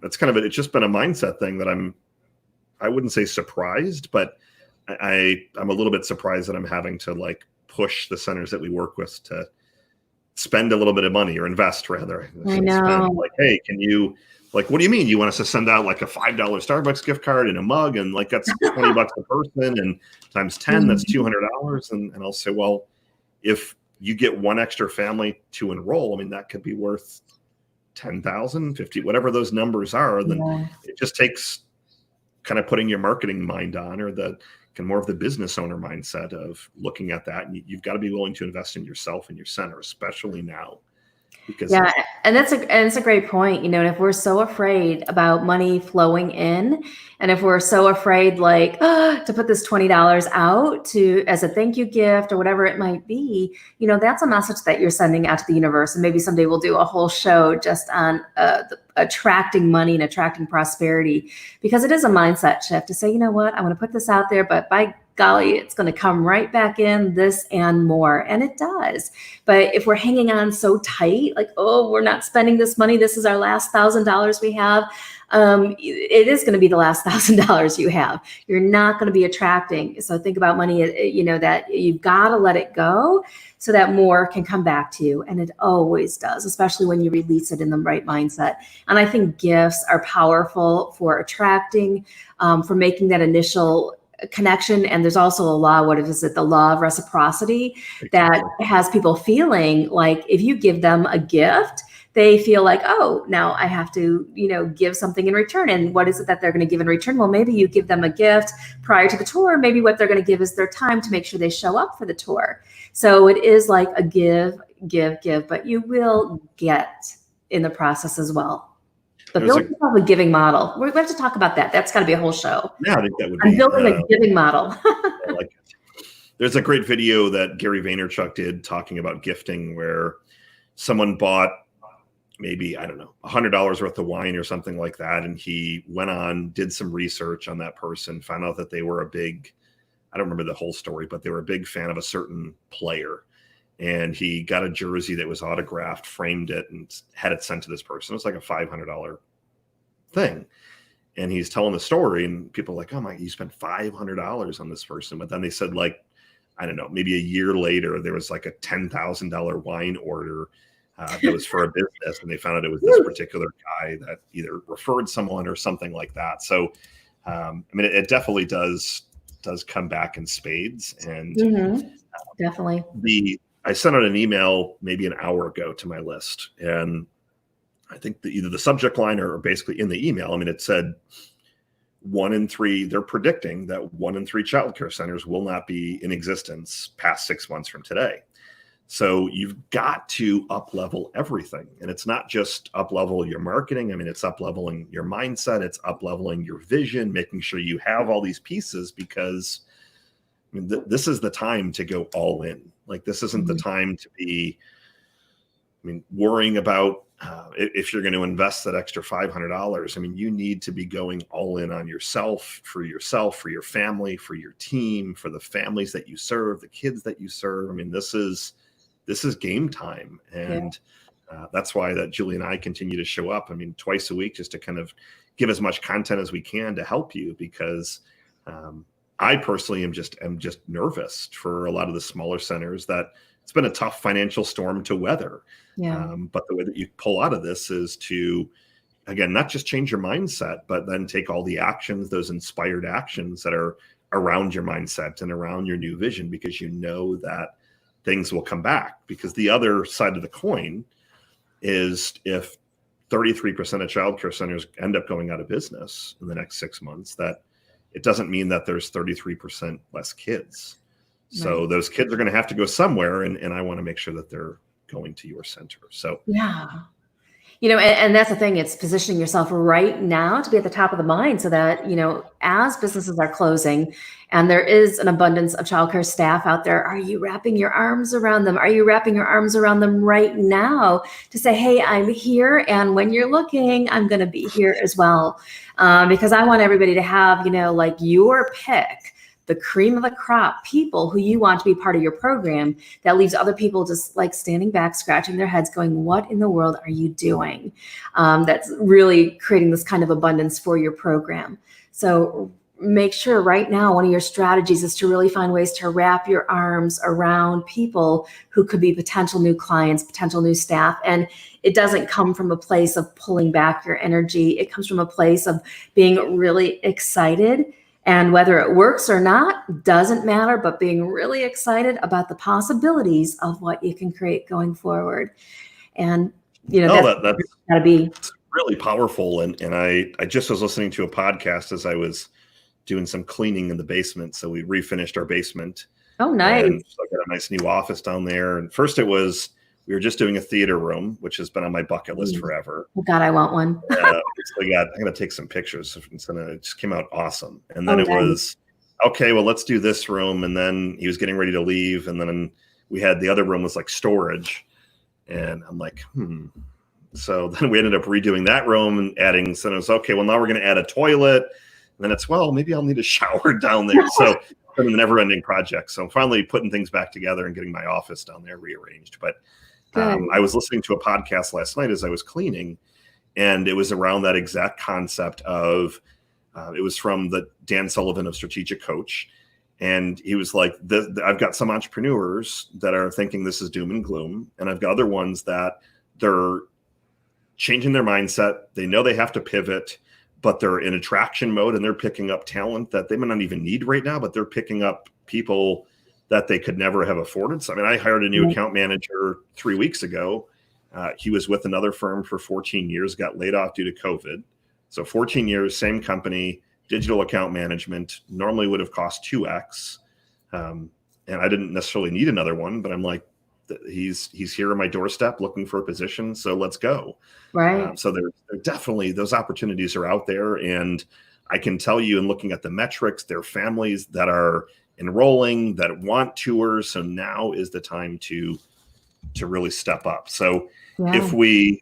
it's kind of it's just been a mindset thing that I wouldn't say surprised, but I'm a little bit surprised that I'm having to like push the centers that we work with to spend a little bit of money or invest rather. I know. Spend, like, hey, can you, like, what do you mean? You want us to send out like a $5 Starbucks gift card and a mug and like that's $20 a person and times 10, that's $200. And I'll say, well, if you get one extra family to enroll, I mean, that could be worth 10,000, 50, whatever those numbers are. Then it just takes kind of putting your marketing mind on, or the kind of more of the business owner mindset of looking at that. And you've got to be willing to invest in yourself and your center, especially now. Because and it's a great point. And if we're so afraid about money flowing in, and if we're so afraid like to put this $20 out to as a thank you gift or whatever it might be, that's a message that you're sending out to the universe. And maybe someday we'll do a whole show just on attracting money and attracting prosperity, because it is a mindset shift to say, you know what, I want to put this out there, but by golly, it's going to come right back in, this and more. And it does. But if we're hanging on so tight, like, oh, we're not spending this money, this is our last $1,000 we have. It is going to be the last $1,000 you have. You're not going to be attracting. So think about money, that you've got to let it go so that more can come back to you. And it always does, especially when you release it in the right mindset. And I think gifts are powerful for attracting, for making that initial connection. And there's also a law, the law of reciprocity, that has people feeling like if you give them a gift, they feel like, oh, now I have to, give something in return. And what is it that they're going to give in return? Well, maybe you give them a gift prior to the tour. Maybe what they're going to give is their time to make sure they show up for the tour. So it is like a give, but you will get in the process as well. But building a giving model. We have to talk about that. That's got to be a whole show. Yeah, I think that would be. I'm building a giving model. I like it. There's a great video that Gary Vaynerchuk did talking about gifting, where someone bought maybe, I don't know, $100 worth of wine or something like that. And he went on, did some research on that person, found out that they were I don't remember the whole story, but they were a big fan of a certain player. And he got a jersey that was autographed, framed it, and had it sent to this person. It was like a $500 thing. And he's telling the story, and people are like, oh my, you spent $500 on this person. But then they said, like, I don't know, maybe a year later, there was like a $10,000 wine order that was for a business. And they found out it was this particular guy that either referred someone or something like that. So, I mean, it definitely does come back in spades. And definitely. I sent out an email maybe an hour ago to my list, and I think either the subject line or basically in the email, I mean, it said 1 in 3, they're predicting that 1 in 3 childcare centers will not be in existence past 6 months from today. So you've got to up-level everything. And it's not just up-level your marketing. I mean, it's up-leveling your mindset. It's up-leveling your vision, making sure you have all these pieces, because I mean, this is the time to go all in. Like, this isn't the time to be, worrying about if you're going to invest that extra $500. I mean, you need to be going all in on yourself, for your family, for your team, for the families that you serve, the kids that you serve. I mean, this is game time. And that's why that Julie and I continue to show up, twice a week, just to kind of give as much content as we can to help you, because I personally am just nervous for a lot of the smaller centers that it's been a tough financial storm to weather. But the way that you pull out of this is to, again, not just change your mindset, but then take all the actions, those inspired actions that are around your mindset and around your new vision, because you know that things will come back. Because the other side of the coin is, if 33% of childcare centers end up going out of business in the next 6 months, that it doesn't mean that there's 33% less kids. So Right. those kids are going to have to go somewhere, and I want to make sure that they're going to your center. So Yeah. And that's the thing, it's positioning yourself right now to be at the top of the mind so that, as businesses are closing and there is an abundance of childcare staff out there, are you wrapping your arms around them? Are you wrapping your arms around them right now to say, hey, I'm here. And when you're looking, I'm going to be here as well. Because I want everybody to have, like your pick, the cream of the crop people who you want to be part of your program, that leaves other people just like standing back, scratching their heads going, what in the world are you doing? That's really creating this kind of abundance for your program. So make sure right now, one of your strategies is to really find ways to wrap your arms around people who could be potential new clients, potential new staff. And it doesn't come from a place of pulling back your energy. It comes from a place of being really excited. And whether it works or not, doesn't matter, but being really excited about the possibilities of what you can create going forward. And, that's got to be really powerful. And I just was listening to a podcast as I was doing some cleaning in the basement. So we refinished our basement. Oh, nice. And so I got a nice new office down there. And first we were just doing a theater room, which has been on my bucket list forever. Oh God, I want one. So I'm going to take some pictures. It just came out awesome. And then was, okay, well, let's do this room. And then he was getting ready to leave. And then we had the other room was like storage. And I'm like, So then we ended up redoing that room and adding, so it was, okay, well, now we're going to add a toilet. And then it's, well, maybe I'll need a shower down there. So it's been a never-ending project. So I'm finally putting things back together and getting my office down there rearranged. But I was listening to a podcast last night as I was cleaning, and it was around that exact concept of, it was from the Dan Sullivan of Strategic Coach. And he was like, I've got some entrepreneurs that are thinking this is doom and gloom. And I've got other ones that they're changing their mindset. They know they have to pivot, but they're in attraction mode and they're picking up talent that they may not even need right now, but they're picking up people that they could never have afforded. So, I mean, I hired a new account manager 3 weeks ago. He was with another firm for 14 years, got laid off due to COVID. So 14 years, same company, digital account management, normally would have cost 2x. And I didn't necessarily need another one, but I'm like, he's here on my doorstep looking for a position. So let's go. Right. So there definitely, those opportunities are out there. And I can tell you, in looking at the metrics, there are families that are enrolling, that want tours. So now is the time to really step up. So if we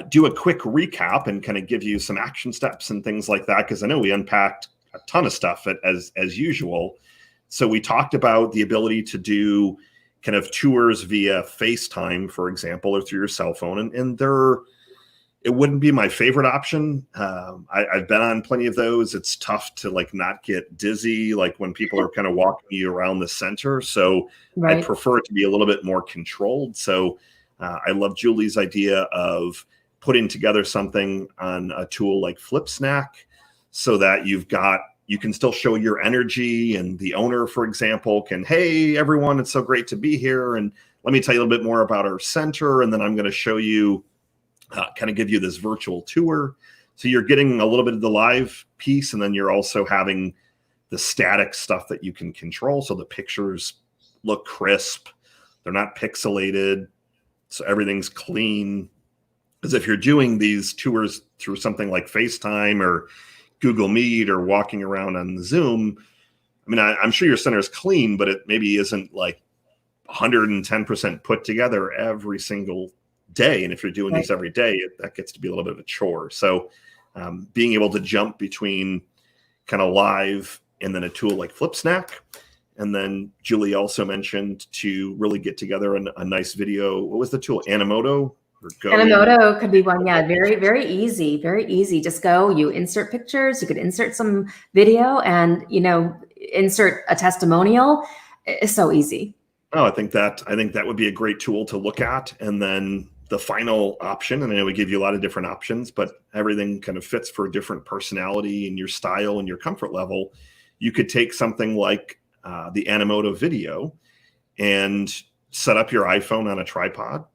do a quick recap and kind of give you some action steps and things like that, because I know we unpacked a ton of stuff as usual. So we talked about the ability to do kind of tours via FaceTime, for example, or through your cell phone. And it wouldn't be my favorite option. I've been on plenty of those. It's tough to like not get dizzy, like when people are kind of walking you around the center. So I prefer it to be a little bit more controlled. So I love Julie's idea of putting together something on a tool like FlipSnack so that you can still show your energy, and the owner, for example, can, hey, everyone, it's so great to be here. And let me tell you a little bit more about our center. And then I'm going to show you, kind of give you this virtual tour. So you're getting a little bit of the live piece, and then you're also having the static stuff that you can control. So the pictures look crisp. They're not pixelated. So everything's clean. Because if you're doing these tours through something like FaceTime or Google Meet or walking around on the Zoom, I mean, I'm sure your center is clean, but it maybe isn't like 110% put together every single day. And if you're doing these every day, that gets to be a little bit of a chore. So being able to jump between kind of live and then a tool like FlipSnack. And then Julie also mentioned to really get together a nice video. What was the tool? Animoto? Animoto could be one. Yeah. Very, very easy. Very easy. Just go, you insert pictures, you could insert some video and, insert a testimonial. It's so easy. Oh, I think that would be a great tool to look at. And then the final option, and I know we give you a lot of different options, but everything kind of fits for a different personality and your style and your comfort level. You could take something like the Animoto video and set up your iPhone on a tripod.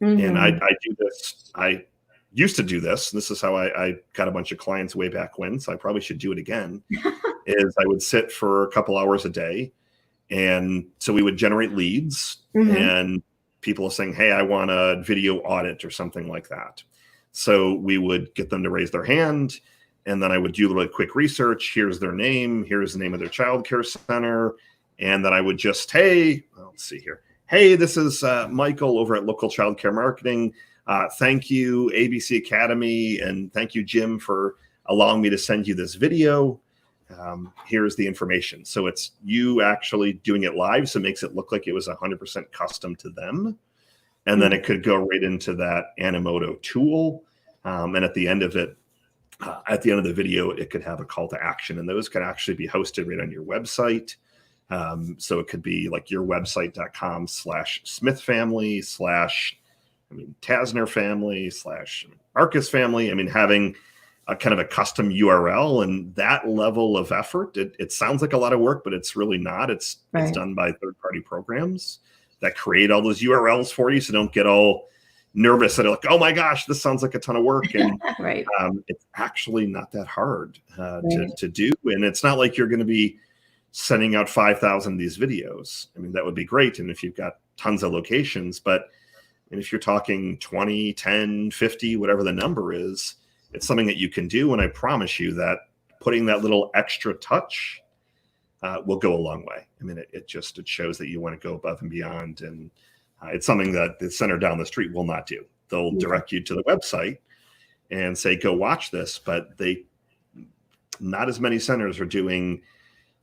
Mm-hmm. And I do this. I used to do this. This is how I got a bunch of clients way back when, so I probably should do it again, is I would sit for a couple hours a day. And so we would generate leads and people saying, hey, I want a video audit or something like that. So we would get them to raise their hand. And then I would do a little quick research. Here's their name. Here's the name of their childcare center. And then I would just, hey, let's see here. Hey, this is Michael over at Local Childcare Marketing. Thank you, ABC Academy. And thank you, Jim, for allowing me to send you this video. Here's the information. So it's you actually doing it live. So it makes it look like it was 100% custom to them. And then it could go right into that Animoto tool. And at the end of it, at the end of the video, it could have a call to action. And those could actually be hosted right on your website. So it could be like your website.com/Smith family /Tasner family /Marcus family. I mean, having a kind of a custom URL and that level of effort, it sounds like a lot of work, but it's really not. It's done by third-party programs that create all those URLs for you. So don't get all nervous that like, oh my gosh, this sounds like a ton of work. And it's actually not that hard to do. And it's not like you're going to be sending out 5,000 of these videos. I mean, that would be great. And if you've got tons of locations, but if you're talking 20, 10, 50, whatever the number is, it's something that you can do. And I promise you that putting that little extra touch will go a long way. I mean, it shows that you want to go above and beyond. And it's something that the center down the street will not do. They'll direct you to the website and say, go watch this. But not as many centers are doing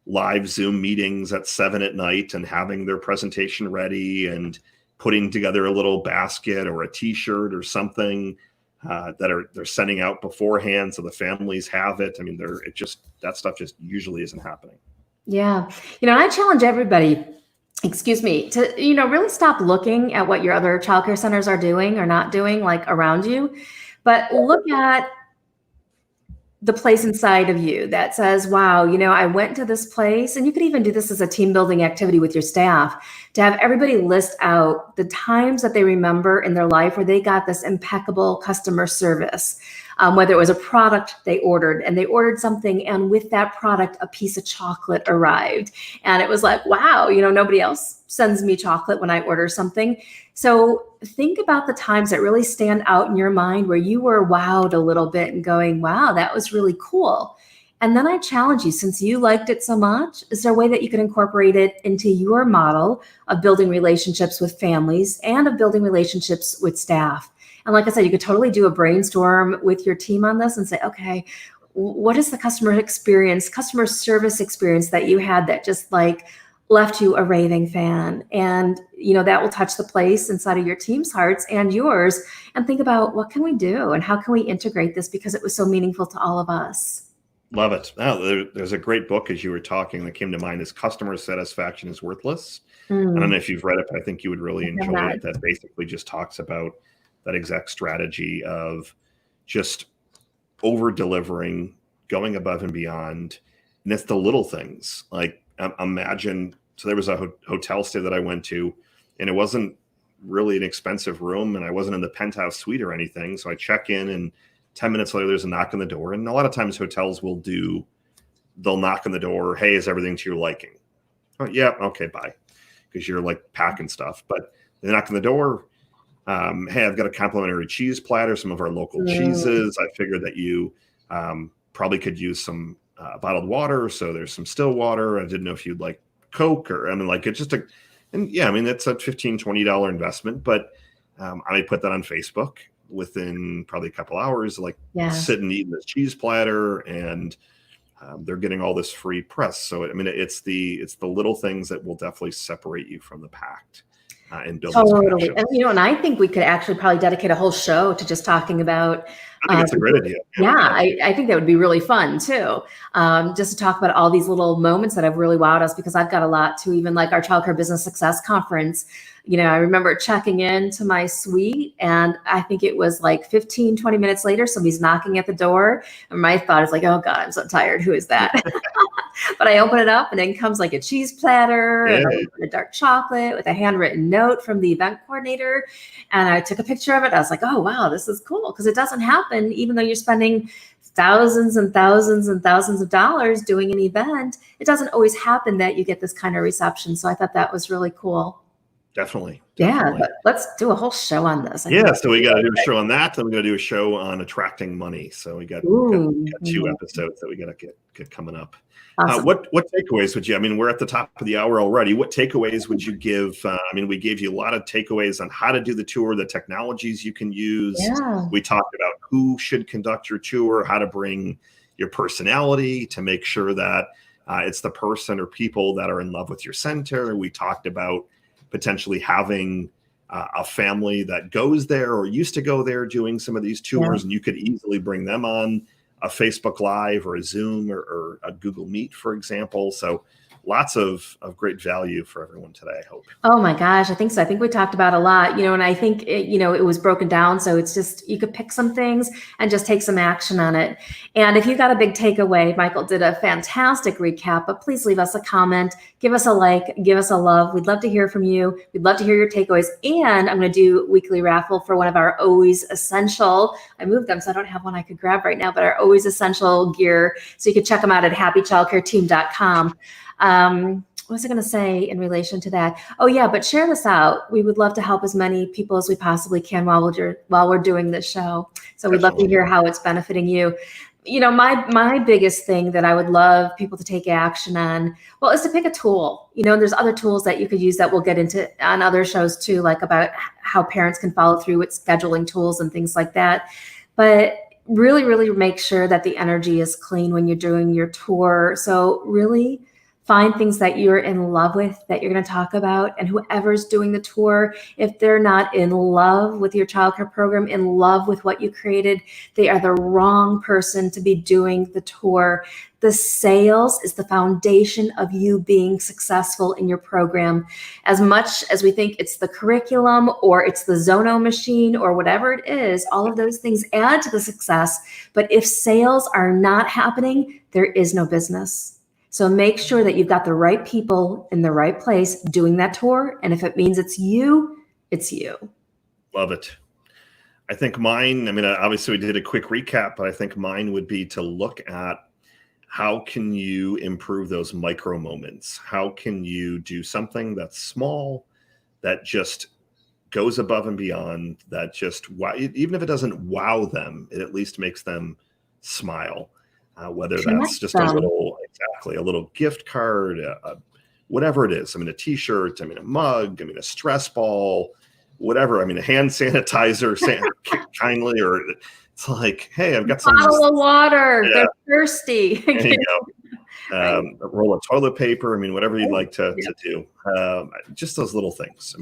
live Zoom meetings at 7 at night and having their presentation ready and putting together a little basket or a t-shirt or something that they're sending out beforehand so the families have it. I mean, that stuff just usually isn't happening. Yeah. I challenge everybody, to, really stop looking at what your other childcare centers are doing or not doing, like around you, but look at the place inside of you that says, wow, I went to this place. And you could even do this as a team building activity with your staff to have everybody list out the times that they remember in their life where they got this impeccable customer service, whether it was a product they ordered and they ordered something. And with that product, a piece of chocolate arrived. And it was like, wow, nobody else sends me chocolate when I order something. So think about the times that really stand out in your mind where you were wowed a little bit and going, wow, that was really cool. And then I challenge you, since you liked it so much, is there a way that you can incorporate it into your model of building relationships with families and of building relationships with staff? And like I said, you could totally do a brainstorm with your team on this and say, okay, what is the customer service experience that you had that just left you a raving fan? And, that will touch the place inside of your team's hearts and yours. And think about, what can we do and how can we integrate this because it was so meaningful to all of us? Love it. There's a great book as you were talking that came to mind, is Customer Satisfaction is Worthless. I don't know if you've read it, but I think you would really enjoy it. That basically just talks about that exact strategy of just over delivering, going above and beyond. And it's the little things. Like, imagine, so there was a hotel stay that I went to, and it wasn't really an expensive room, and I wasn't in the penthouse suite or anything. So I check in, and 10 minutes later, there's a knock on the door. And a lot of times hotels they'll knock on the door. Hey, is everything to your liking? Oh, yeah. Okay, bye. Because you're packing stuff. But they knock on the door. Hey, I've got a complimentary cheese platter, some of our local cheeses. I figured that you probably could use some bottled water. So there's some still water. I didn't know if you'd like Coke it's just it's a $15, $20 investment, but I may put that on Facebook within probably a couple hours, sit and eat this cheese platter, and they're getting all this free press. So, it's the little things that will definitely separate you from the pack. And build totally. And I think we could actually probably dedicate a whole show to just talking about. I think it's a great idea. I think that would be really fun too. Just to talk about all these little moments that have really wowed us, because I've got a lot to, even like our Childcare Business Success Conference. I remember checking in to my suite, and I think it was 15, 20 minutes later, somebody's knocking at the door. And my thought is oh God, I'm so tired. Who is that? But I open it up and it comes like a cheese platter and Yeah. a dark chocolate with a handwritten note from the event coordinator. And I took a picture of it. I was like, oh, wow, this is cool. Because it doesn't happen, even though you're spending thousands and thousands and thousands of dollars doing an event, it doesn't always happen that you get this kind of reception. So I thought that was really cool. Definitely. Yeah, but let's do a whole show on this. Yeah, so we got to do a show on that. Then we got to do a show on attracting money. So we got 2 episodes that we got to get coming up. Awesome. What takeaways would you? I mean, we're at the top of the hour already. What takeaways would you give? I mean, we gave you a lot of takeaways on how to do the tour, the technologies you can use. Yeah. We talked about who should conduct your tour, how to bring your personality to make sure that it's the person or people that are in love with your center. We talked about potentially having a family that goes there or used to go there doing some of these tours, and you could easily bring them on a Facebook Live or a Zoom or a Google Meet, for example. So lots of great value for everyone today, I hope. Oh my gosh, I think so. I think we talked about a lot, and I think, it was broken down. So it's just, you could pick some things and just take some action on it. And if you got a big takeaway, Michael did a fantastic recap, but please leave us a comment, give us a like, give us a love. We'd love to hear from you. We'd love to hear your takeaways. And I'm going to do a weekly raffle for one of our Always Essential. I moved them, so I don't have one I could grab right now, but our Always Essential gear. So you can check them out at happychildcareteam.com. What was I going to say in relation to that? Oh yeah, but share this out. We would love to help as many people as we possibly can while we're doing this show. So we'd love to hear how it's benefiting you. My biggest thing that I would love people to take action on, well, is to pick a tool. There's other tools that you could use that we'll get into on other shows too, like about how parents can follow through with scheduling tools and things like that. But really, really make sure that the energy is clean when you're doing your tour. So really find things that you're in love with, that you're going to talk about. And whoever's doing the tour, if they're not in love with your childcare program, in love with what you created, they are the wrong person to be doing the tour. The sales is the foundation of you being successful in your program. As much as we think it's the curriculum or it's the Zono machine or whatever it is, all of those things add to the success. But if sales are not happening, there is no business. So make sure that you've got the right people in the right place doing that tour. And if it means it's you, it's you. Love it. I think mine, obviously we did a quick recap, but I think mine would be to look at how can you improve those micro moments? How can you do something that's small, that just goes above and beyond, that just, even if it doesn't wow them, it at least makes them smile. Whether that's just a little gift card, whatever it is. A t-shirt, a mug, a stress ball, whatever. A hand sanitizer, kindly, or it's like, hey, I've got some bottle of water. Yeah. They're thirsty. There you go. A roll of toilet paper. Whatever you'd like to do. Just those little things.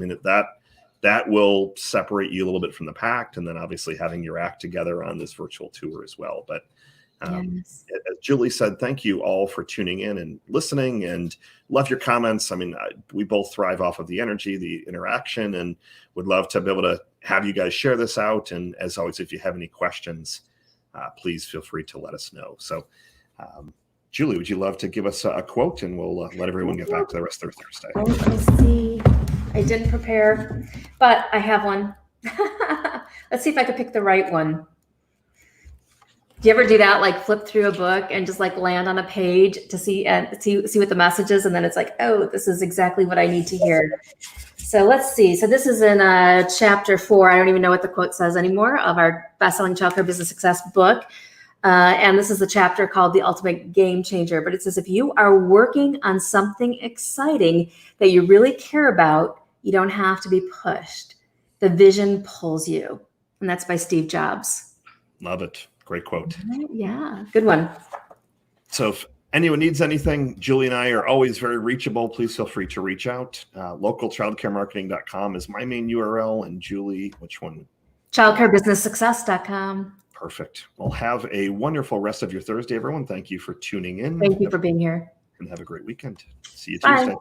That will separate you a little bit from the pack, and then obviously having your act together on this virtual tour as well. But as Julie said, thank you all for tuning in and listening, and love your comments. We both thrive off of the energy, the interaction, and would love to be able to have you guys share this out. And as always, if you have any questions, please feel free to let us know. So, Julie, would you love to give us a quote, and we'll let everyone get back to the rest of their Thursday? Let me see. I didn't prepare, but I have one. Let's see if I could pick the right one. Do you ever do that? Like flip through a book and just like land on a page to see what the message is, and then it's like, oh, this is exactly what I need to hear. So let's see. So this is in chapter 4. I don't even know what the quote says anymore of our best-selling childcare business success book. And this is a chapter called The Ultimate Game Changer. But it says, if you are working on something exciting that you really care about, you don't have to be pushed. The vision pulls you. And that's by Steve Jobs. Love it. Great quote. Yeah, good one. So if anyone needs anything, Julie and I are always very reachable. Please feel free to reach out. Localchildcaremarketing.com is my main URL. And Julie, which one? Childcarebusinesssuccess.com. Perfect. Well, have a wonderful rest of your Thursday, everyone. Thank you for tuning in. Thank you for being here. And have a great weekend. See you Bye. Tuesday.